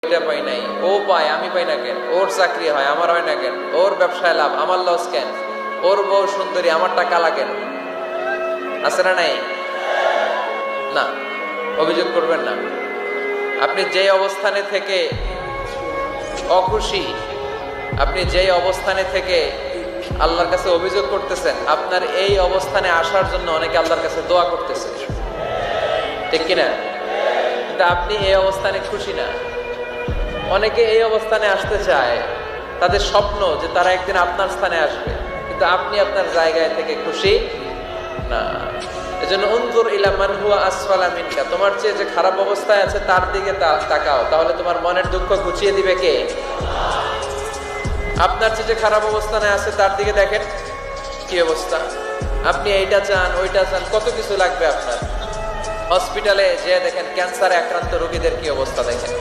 এটা পাই নাই, ও পায় আমি পাই না কেন, ওর চাকরি হয় আমার হয় না কেন, ওর ব্যবসায় লাভ আমার লস কেন, ওর বউ সুন্দরী আমার টাকা লাগেন, আছে না নাই? না, অভিযোগ করবেন না। আপনি যে অবস্থানে থেকে অখুশি, আপনি যেই অবস্থানে থেকে আল্লাহর কাছে অভিযোগ করতেছেন, আপনার এই অবস্থানে আসার জন্য অনেকে আল্লাহর কাছে দোয়া করতেছে, ঠিক কিনা? কিন্তু আপনি এই অবস্থানে খুশি না। অনেকে এই অবস্থানে আসতে চায়, তাদের স্বপ্ন যে তারা একদিন আপনার স্থানে আসবে, কিন্তু আপনি আপনার জায়গায় থেকে খুশি না। এজন্য উনজুর ইলা মান হুয়া আসফালা মিনকা, তোমার চেয়ে যে খারাপ অবস্থায় আছে তার দিকে তাকাও, তাহলে তোমার মনের দুঃখ ঘুচিয়ে দিবে কে? আপনার চেয়ে যে খারাপ অবস্থানে আছে তার দিকে দেখেন কি অবস্থা। আপনি এইটা চান ওইটা চান, কত কিছু লাগবে আপনার। হসপিটালে যে দেখেন ক্যান্সারে আক্রান্ত রোগীদের কি অবস্থা দেখেন।